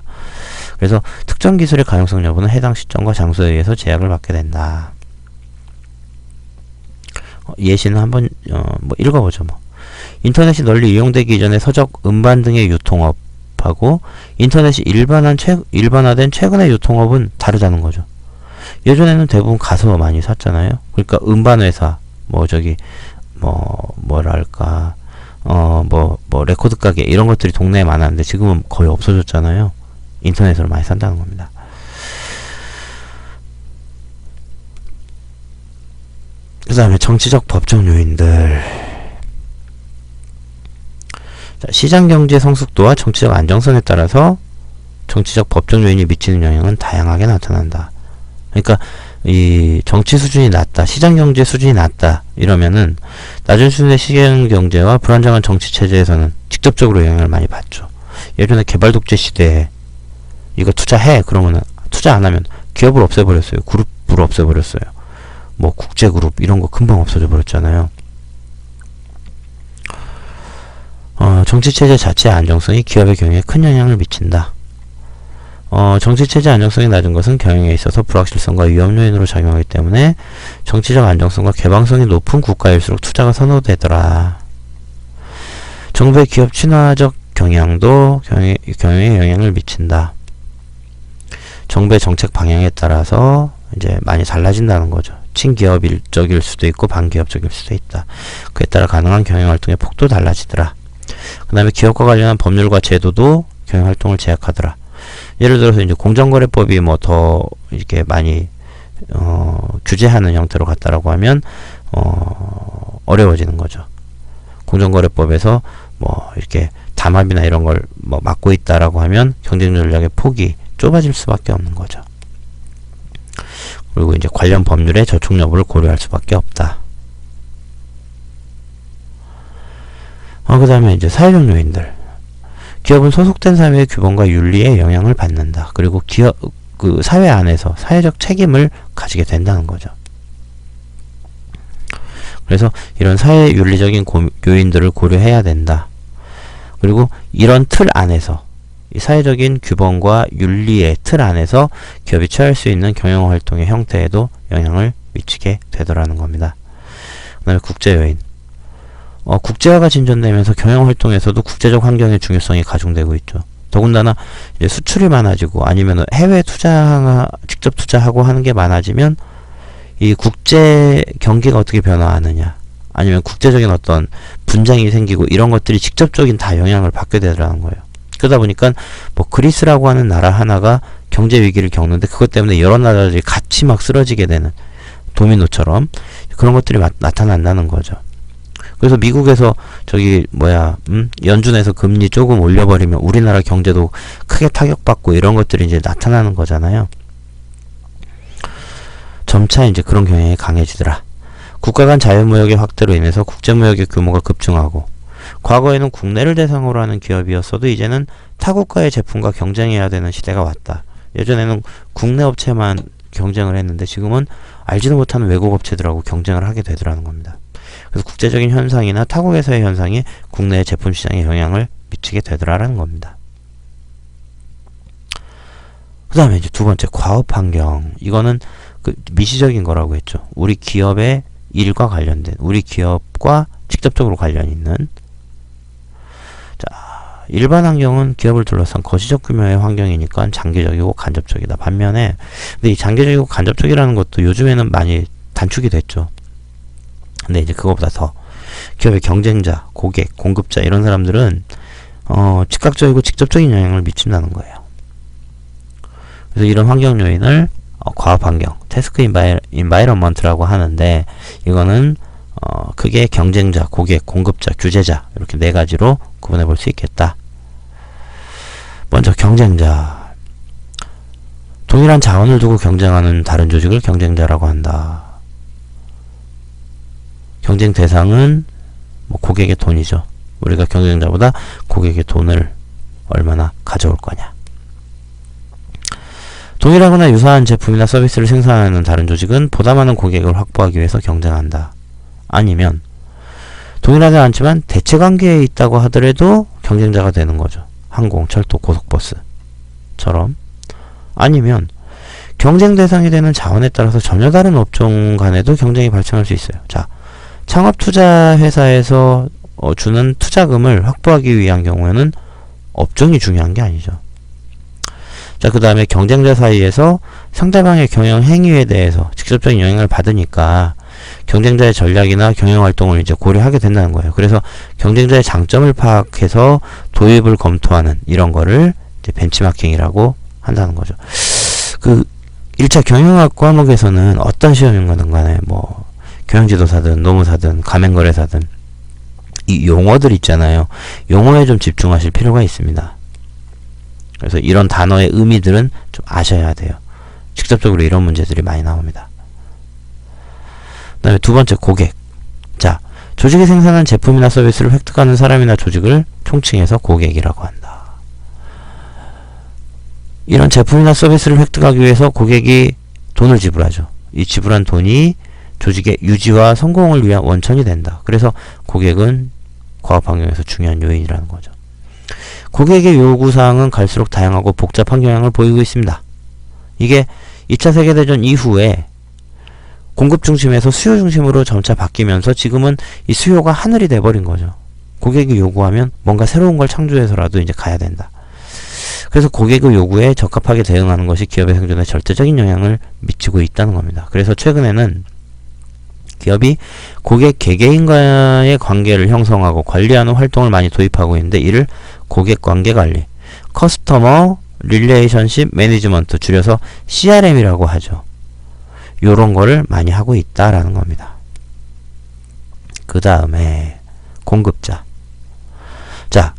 그래서 특정 기술의 가용성 여부는 해당 시점과 장소에 의해서 제약을 받게 된다. 예시는 한번 뭐 읽어보죠. 뭐 인터넷이 널리 이용되기 이전에 서적, 음반 등의 유통업하고 인터넷이 일반화된 최근의 유통업은 다르다는 거죠. 예전에는 대부분 가서 많이 샀잖아요. 그러니까 음반 회사, 뭐랄까, 레코드 가게, 이런 것들이 동네에 많았는데 지금은 거의 없어졌잖아요. 인터넷으로 많이 산다는 겁니다. 그 다음에 정치적 법적 요인들. 자, 시장경제 성숙도와 정치적 안정성에 따라서 정치적 법적 요인이 미치는 영향은 다양하게 나타난다. 그러니까 이 정치 수준이 낮다, 시장경제 수준이 낮다 이러면은 낮은 수준의 시장경제와 불안정한 정치체제에서는 직접적으로 영향을 많이 받죠. 예전에 개발독재 시대에 이거 투자해 그러면은 투자 안 하면 기업을 없애버렸어요. 그룹을 없애버렸어요. 뭐 국제그룹 이런 거 금방 없어져 버렸잖아요. 정치체제 자체의 안정성이 기업의 경영에 큰 영향을 미친다. 정치체제 안정성이 낮은 것은 경영에 있어서 불확실성과 위험 요인으로 작용하기 때문에 정치적 안정성과 개방성이 높은 국가일수록 투자가 선호되더라. 정부의 기업 친화적 경향도 경영에 영향을 미친다. 정부의 정책 방향에 따라서 이제 많이 달라진다는 거죠. 친기업적일 수도 있고 반기업적일 수도 있다. 그에 따라 가능한 경영활동의 폭도 달라지더라. 그 다음에 기업과 관련한 법률과 제도도 경영활동을 제약하더라. 예를 들어서 이제 공정거래법이 뭐 더 이렇게 많이 규제하는 형태로 갔다라고 하면 어려워지는 거죠. 공정거래법에서 뭐 이렇게 담합이나 이런 걸 뭐 막고 있다라고 하면 경쟁 전략의 폭이 좁아질 수밖에 없는 거죠. 그리고 이제 관련 법률의 저촉 여부를 고려할 수밖에 없다. 그 다음에 이제 사회적 요인들. 기업은 소속된 사회의 규범과 윤리에 영향을 받는다. 그리고 그 사회 안에서 사회적 책임을 가지게 된다는 거죠. 그래서 이런 사회 윤리적인 요인들을 고려해야 된다. 그리고 이런 틀 안에서 이 사회적인 규범과 윤리의 틀 안에서 기업이 취할 수 있는 경영활동의 형태에도 영향을 미치게 되더라는 겁니다. 그 다음에 국제 요인. 국제화가 진전되면서 경영활동에서도 국제적 환경의 중요성이 가중되고 있죠. 더군다나 이제 수출이 많아지고 아니면 해외 직접 투자하고 하는 게 많아지면 이 국제 경기가 어떻게 변화하느냐, 아니면 국제적인 어떤 분쟁이 생기고 이런 것들이 직접적인 다 영향을 받게 되더라는 거예요. 그러다 보니까 뭐 그리스라고 하는 나라 하나가 경제 위기를 겪는데 그것 때문에 여러 나라들이 같이 막 쓰러지게 되는 도미노처럼 그런 것들이 나타난다는 거죠. 그래서 미국에서 연준에서 금리 조금 올려버리면 우리나라 경제도 크게 타격받고 이런 것들이 이제 나타나는 거잖아요. 점차 이제 그런 경향이 강해지더라. 국가 간 자유무역의 확대로 인해서 국제무역의 규모가 급증하고, 과거에는 국내를 대상으로 하는 기업이었어도 이제는 타국가의 제품과 경쟁해야 되는 시대가 왔다. 예전에는 국내 업체만 경쟁을 했는데 지금은 알지도 못하는 외국 업체들하고 경쟁을 하게 되더라는 겁니다. 그래서 국제적인 현상이나 타국에서의 현상이 국내의 제품 시장에 영향을 미치게 되더라는 겁니다. 그 다음에 이제 두 번째, 과업 환경. 이거는 그 미시적인 거라고 했죠. 우리 기업의 일과 관련된, 우리 기업과 직접적으로 관련 있는. 자, 일반 환경은 기업을 둘러싼 거시적 규모의 환경이니까 장기적이고 간접적이다. 반면에, 근데 이 장기적이고 간접적이라는 것도 요즘에는 많이 단축이 됐죠. 근데 이제 그거보다 더 기업의 경쟁자, 고객, 공급자 이런 사람들은 즉각적이고 직접적인 영향을 미친다는 거예요. 그래서 이런 환경 요인을 과업 환경, 태스크 인바이러먼트라고 하는데, 이거는 크게 경쟁자, 고객, 공급자, 규제자 이렇게 네 가지로 구분해 볼 수 있겠다. 먼저 경쟁자. 동일한 자원을 두고 경쟁하는 다른 조직을 경쟁자라고 한다. 경쟁 대상은 뭐 고객의 돈이죠. 우리가 경쟁자보다 고객의 돈을 얼마나 가져올 거냐. 동일하거나 유사한 제품이나 서비스를 생산하는 다른 조직은 보다 많은 고객을 확보하기 위해서 경쟁한다. 아니면 동일하지 않지만 대체관계에 있다고 하더라도 경쟁자가 되는 거죠. 항공, 철도, 고속버스처럼. 아니면 경쟁 대상이 되는 자원에 따라서 전혀 다른 업종 간에도 경쟁이 발생할 수 있어요. 자, 창업투자회사에서 주는 투자금을 확보하기 위한 경우에는 업종이 중요한 게 아니죠. 자, 그 다음에 경쟁자 사이에서 상대방의 경영 행위에 대해서 직접적인 영향을 받으니까 경쟁자의 전략이나 경영 활동을 이제 고려하게 된다는 거예요. 그래서 경쟁자의 장점을 파악해서 도입을 검토하는 이런 거를 이제 벤치마킹이라고 한다는 거죠. 그 1차 경영학 과목에서는 어떤 시험이든 간에 뭐 경영지도사든 노무사든 가맹거래사든 이 용어들 있잖아요. 용어에 좀 집중하실 필요가 있습니다. 그래서 이런 단어의 의미들은 좀 아셔야 돼요. 직접적으로 이런 문제들이 많이 나옵니다. 그 다음에 두 번째, 고객. 자, 조직이 생산한 제품이나 서비스를 획득하는 사람이나 조직을 총칭해서 고객이라고 한다. 이런 제품이나 서비스를 획득하기 위해서 고객이 돈을 지불하죠. 이 지불한 돈이 조직의 유지와 성공을 위한 원천이 된다. 그래서 고객은 과업 환경에서 중요한 요인이라는 거죠. 고객의 요구사항은 갈수록 다양하고 복잡한 경향을 보이고 있습니다. 이게 2차 세계대전 이후에 공급 중심에서 수요 중심으로 점차 바뀌면서 지금은 이 수요가 하늘이 돼버린 거죠. 고객이 요구하면 뭔가 새로운 걸 창조해서라도 이제 가야 된다. 그래서 고객의 요구에 적합하게 대응하는 것이 기업의 생존에 절대적인 영향을 미치고 있다는 겁니다. 그래서 최근에는 기업이 고객 개개인과의 관계를 형성하고 관리하는 활동을 많이 도입하고 있는데, 이를 고객 관계 관리, 커스터머 릴레이션십 매니지먼트, 줄여서 CRM이라고 하죠. 요런 거를 많이 하고 있다라는 겁니다. 그 다음에 공급자. 자,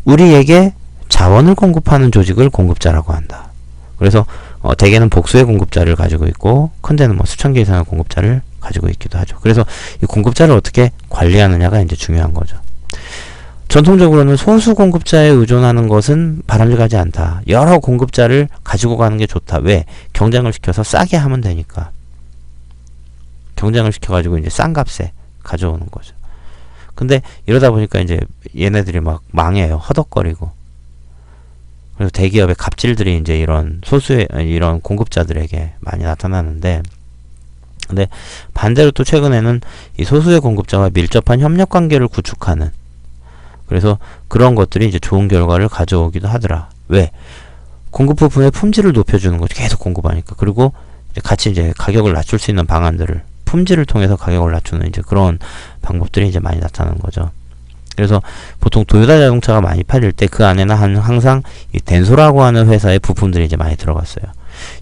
우리에게 자원을 공급하는 조직을 공급자라고 한다. 그래서 대개는 복수의 공급자를 가지고 있고, 큰 데는 뭐 수천 개 이상의 공급자를 가지고 있기도 하죠. 그래서 이 공급자를 어떻게 관리하느냐가 이제 중요한 거죠. 전통적으로는 소수 공급자에 의존하는 것은 바람직하지 않다. 여러 공급자를 가지고 가는 게 좋다. 왜? 경쟁을 시켜서 싸게 하면 되니까. 경쟁을 시켜가지고 이제 싼 값에 가져오는 거죠. 근데 이러다 보니까 이제 얘네들이 막 망해요. 허덕거리고. 그래서 대기업의 갑질들이 이제 이런 소수의, 이런 공급자들에게 많이 나타나는데, 근데 반대로 또 최근에는 이 소수의 공급자와 밀접한 협력 관계를 구축하는, 그래서 그런 것들이 이제 좋은 결과를 가져오기도 하더라. 왜? 공급 부품의 품질을 높여주는 거죠. 계속 공급하니까. 그리고 이제 같이 이제 가격을 낮출 수 있는 방안들을, 품질을 통해서 가격을 낮추는 이제 그런 방법들이 이제 많이 나타나는 거죠. 그래서 보통 도요타 자동차가 많이 팔릴 때 그 안에는 항상 이 덴소라고 하는 회사의 부품들이 이제 많이 들어갔어요.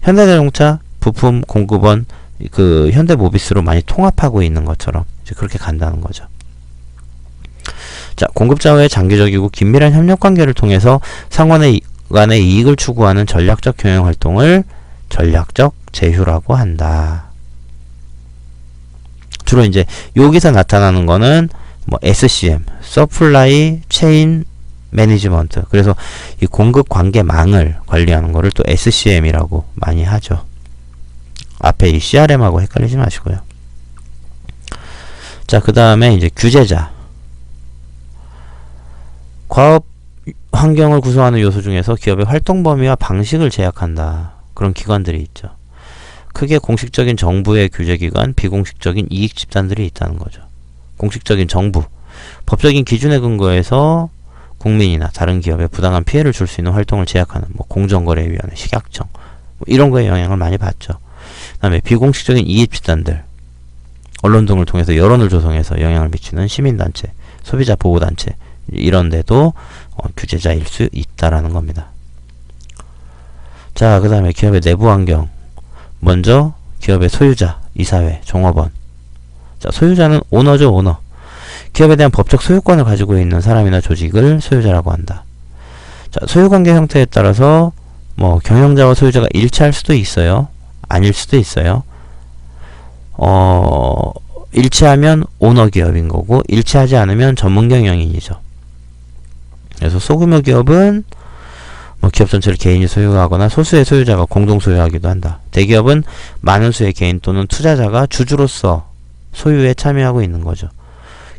현대자동차 부품 공급원 그 현대모비스로 많이 통합하고 있는 것처럼 이제 그렇게 간다는 거죠. 자, 공급자와의 장기적이고 긴밀한 협력 관계를 통해서 상호간의 이익을 추구하는 전략적 경영 활동을 전략적 제휴라고 한다. 주로 이제 여기서 나타나는 거는 뭐 SCM, Supply Chain Management. 그래서 이 공급 관계망을 관리하는 거를 또 SCM이라고 많이 하죠. 앞에 이 CRM하고 헷갈리지 마시고요. 자, 그 다음에 이제 규제자. 과업 환경을 구성하는 요소 중에서 기업의 활동 범위와 방식을 제약한다. 그런 기관들이 있죠. 크게 공식적인 정부의 규제기관, 비공식적인 이익집단들이 있다는 거죠. 공식적인 정부, 법적인 기준에 근거해서 국민이나 다른 기업에 부당한 피해를 줄 수 있는 활동을 제약하는 뭐 공정거래위원회, 식약청 뭐 이런 거에 영향을 많이 받죠. 그 다음에 비공식적인 이익집단들, 언론 등을 통해서 여론을 조성해서 영향을 미치는 시민단체, 소비자 보호단체 이런 데도 규제자일 수 있다라는 겁니다. 자, 그 다음에 기업의 내부 환경. 먼저 기업의 소유자, 이사회, 종업원. 자, 소유자는 오너죠, 오너. 기업에 대한 법적 소유권을 가지고 있는 사람이나 조직을 소유자라고 한다. 자, 소유관계 형태에 따라서 뭐 경영자와 소유자가 일치할 수도 있어요. 아닐 수도 있어요. 일치하면 오너 기업인 거고 일치하지 않으면 전문 경영인이죠. 그래서 소규모 기업은 뭐 기업 전체를 개인이 소유하거나 소수의 소유자가 공동 소유하기도 한다. 대기업은 많은 수의 개인 또는 투자자가 주주로서 소유에 참여하고 있는 거죠.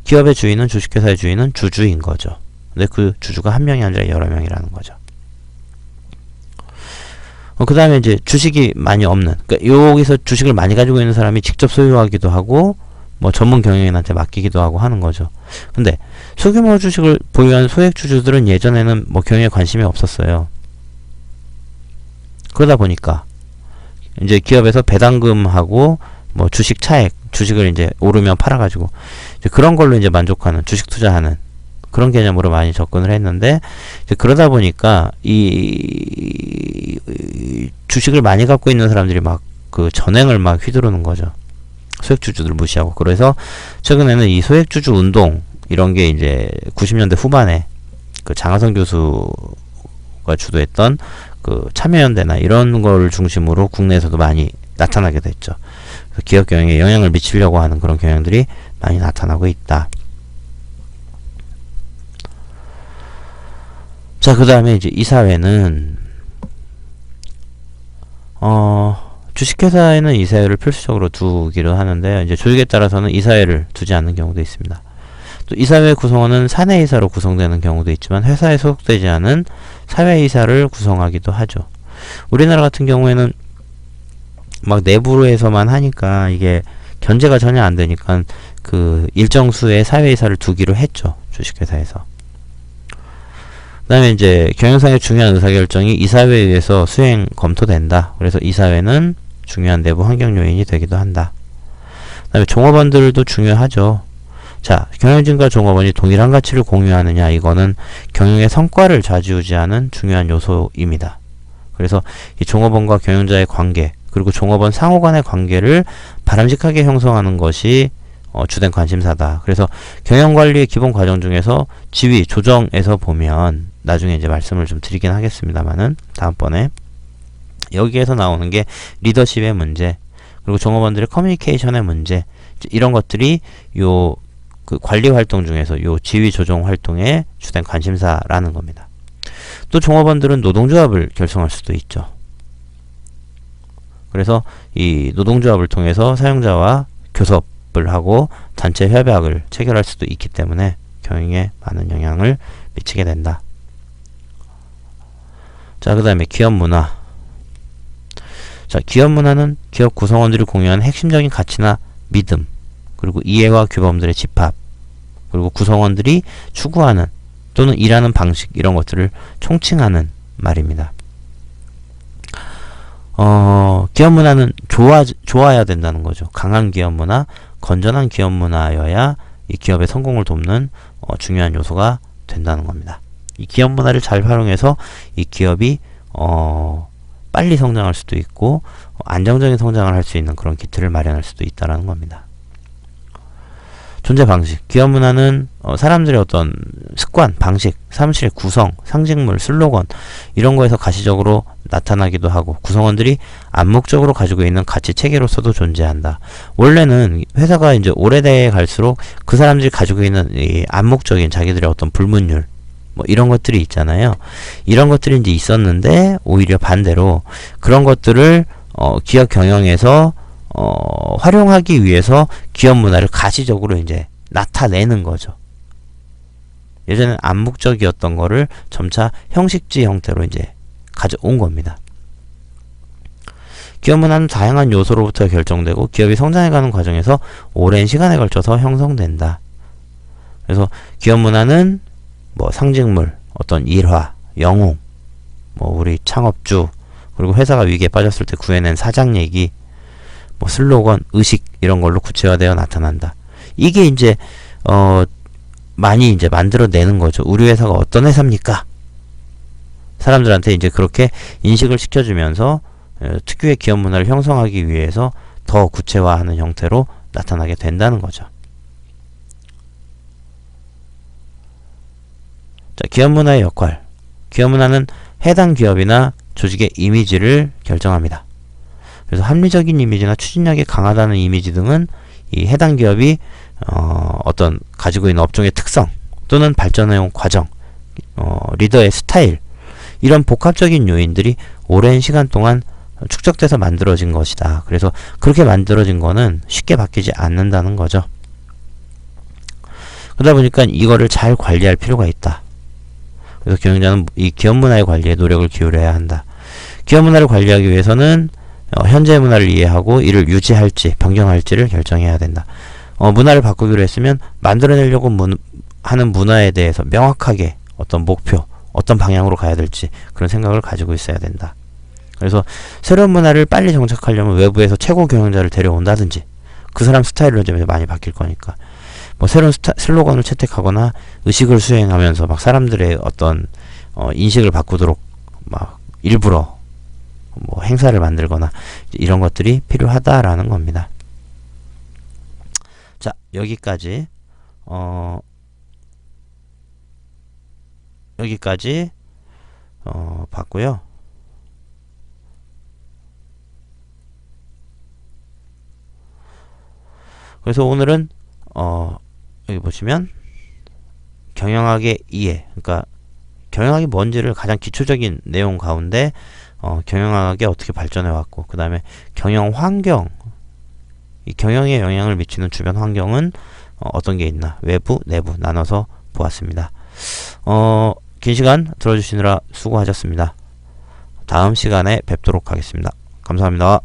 기업의 주인은 주식회사의 주인은 주주인 거죠. 근데 그 주주가 한 명이 아니라 여러 명이라는 거죠. 그 다음에 이제 주식이 많이 없는, 그러니까 여기서 주식을 많이 가지고 있는 사람이 직접 소유하기도 하고 뭐 전문 경영인한테 맡기기도 하고 하는 거죠. 근데 소규모 주식을 보유한 소액 주주들은 예전에는 뭐 경영에 관심이 없었어요. 그러다 보니까 이제 기업에서 배당금하고 뭐 주식 차액, 주식을 이제 오르면 팔아가지고 이제 그런 걸로 이제 만족하는, 주식 투자하는 그런 개념으로 많이 접근을 했는데, 이제 그러다 보니까 이 주식을 많이 갖고 있는 사람들이 막 그 전횡을 막 휘두르는 거죠. 소액주주들 무시하고. 그래서 최근에는 이 소액주주 운동 이런 게 이제 90년대 후반에 그 장하성 교수가 주도했던 그 참여연대나 이런 걸 중심으로 국내에서도 많이 나타나게 됐죠. 그래서 기업 경영에 영향을 미치려고 하는 그런 경향들이 많이 나타나고 있다. 자, 그 다음에 이제 이사회는 주식회사에는 이사회를 필수적으로 두기로 하는데, 이제 조직에 따라서는 이사회를 두지 않는 경우도 있습니다. 또 이사회 구성원은 사내이사로 구성되는 경우도 있지만 회사에 소속되지 않은 사회이사를 구성하기도 하죠. 우리나라 같은 경우에는 막 내부에서만 하니까 이게 견제가 전혀 안 되니까 그 일정 수의 사회이사를 두기로 했죠. 주식회사에서. 그 다음에 이제 경영상의 중요한 의사결정이 이사회에 의해서 수행 검토된다. 그래서 이사회는 중요한 내부 환경 요인이 되기도 한다. 그 다음에 종업원들도 중요하죠. 자, 경영진과 종업원이 동일한 가치를 공유하느냐, 이거는 경영의 성과를 좌지우지하는 중요한 요소입니다. 그래서 이 종업원과 경영자의 관계, 그리고 종업원 상호 간의 관계를 바람직하게 형성하는 것이 주된 관심사다. 그래서 경영관리의 기본 과정 중에서 지위, 조정에서 보면 나중에 이제 말씀을 좀 드리긴 하겠습니다만은 다음번에 여기에서 나오는 게 리더십의 문제, 그리고 종업원들의 커뮤니케이션의 문제, 이런 것들이 요 그 관리 활동 중에서 요 지위 조정 활동의 주된 관심사라는 겁니다. 또 종업원들은 노동조합을 결성할 수도 있죠. 그래서 이 노동조합을 통해서 사용자와 교섭을 하고 단체 협약을 체결할 수도 있기 때문에 경영에 많은 영향을 미치게 된다. 자, 그 다음에 기업 문화. 자, 기업 문화는 기업 구성원들이 공유하는 핵심적인 가치나 믿음, 그리고 이해와 규범들의 집합, 그리고 구성원들이 추구하는 또는 일하는 방식, 이런 것들을 총칭하는 말입니다. 기업 문화는 좋아야 된다는 거죠. 강한 기업 문화, 건전한 기업 문화여야 이 기업의 성공을 돕는 중요한 요소가 된다는 겁니다. 이 기업 문화를 잘 활용해서 이 기업이 빨리 성장할 수도 있고 안정적인 성장을 할 수 있는 그런 기틀을 마련할 수도 있다는 겁니다. 존재 방식. 기업 문화는 사람들의 어떤 습관, 방식, 사무실의 구성, 상징물, 슬로건 이런 거에서 가시적으로 나타나기도 하고 구성원들이 암묵적으로 가지고 있는 가치 체계로서도 존재한다. 원래는 회사가 이제 오래돼 갈수록 그 사람들이 가지고 있는 이 암묵적인 자기들의 어떤 불문율 뭐 이런 것들이 있잖아요. 이런 것들이 이제 있었는데 오히려 반대로 그런 것들을 기업 경영에서 활용하기 위해서 기업 문화를 가시적으로 이제 나타내는 거죠. 예전엔 암묵적이었던 거를 점차 형식지 형태로 이제 가져온 겁니다. 기업 문화는 다양한 요소로부터 결정되고 기업이 성장해가는 과정에서 오랜 시간에 걸쳐서 형성된다. 그래서 기업 문화는 뭐 상징물, 어떤 일화, 영웅, 뭐 우리 창업주, 그리고 회사가 위기에 빠졌을 때 구해낸 사장 얘기, 뭐 슬로건, 의식 이런 걸로 구체화되어 나타난다. 이게 이제 많이 이제 만들어내는 거죠. 우리 회사가 어떤 회사입니까? 사람들한테 이제 그렇게 인식을 시켜주면서 특유의 기업 문화를 형성하기 위해서 더 구체화하는 형태로 나타나게 된다는 거죠. 자, 기업 문화의 역할. 기업 문화는 해당 기업이나 조직의 이미지를 결정합니다. 그래서 합리적인 이미지나 추진력이 강하다는 이미지 등은 이 해당 기업이 어떤 가지고 있는 업종의 특성 또는 발전해온 과정, 리더의 스타일, 이런 복합적인 요인들이 오랜 시간 동안 축적돼서 만들어진 것이다. 그래서 그렇게 만들어진 거는 쉽게 바뀌지 않는다는 거죠. 그러다 보니까 이거를 잘 관리할 필요가 있다. 그래서 경영자는 이 기업 문화의 관리에 노력을 기울여야 한다. 기업 문화를 관리하기 위해서는 현재 문화를 이해하고 이를 유지할지 변경할지를 결정해야 된다. 문화를 바꾸기로 했으면 만들어내려고 하는 문화에 대해서 명확하게 어떤 목표, 어떤 방향으로 가야 될지 그런 생각을 가지고 있어야 된다. 그래서 새로운 문화를 빨리 정착하려면 외부에서 최고 경영자를 데려온다든지 그 사람 스타일로 좀 많이 바뀔 거니까 뭐 새로운 슬로건을 채택하거나 의식을 수행하면서 막 사람들의 어떤 인식을 바꾸도록 막 일부러 뭐 행사를 만들거나 이런 것들이 필요하다라는 겁니다. 자, 여기까지 봤고요. 그래서 오늘은 여기 보시면 경영학의 이해, 그러니까 경영학이 뭔지를 가장 기초적인 내용 가운데 경영학이 어떻게 발전해 왔고, 그 다음에 경영 환경, 이 경영에 영향을 미치는 주변 환경은 어떤 게 있나, 외부, 내부 나눠서 보았습니다. 긴 시간 들어주시느라 수고하셨습니다. 다음 시간에 뵙도록 하겠습니다. 감사합니다.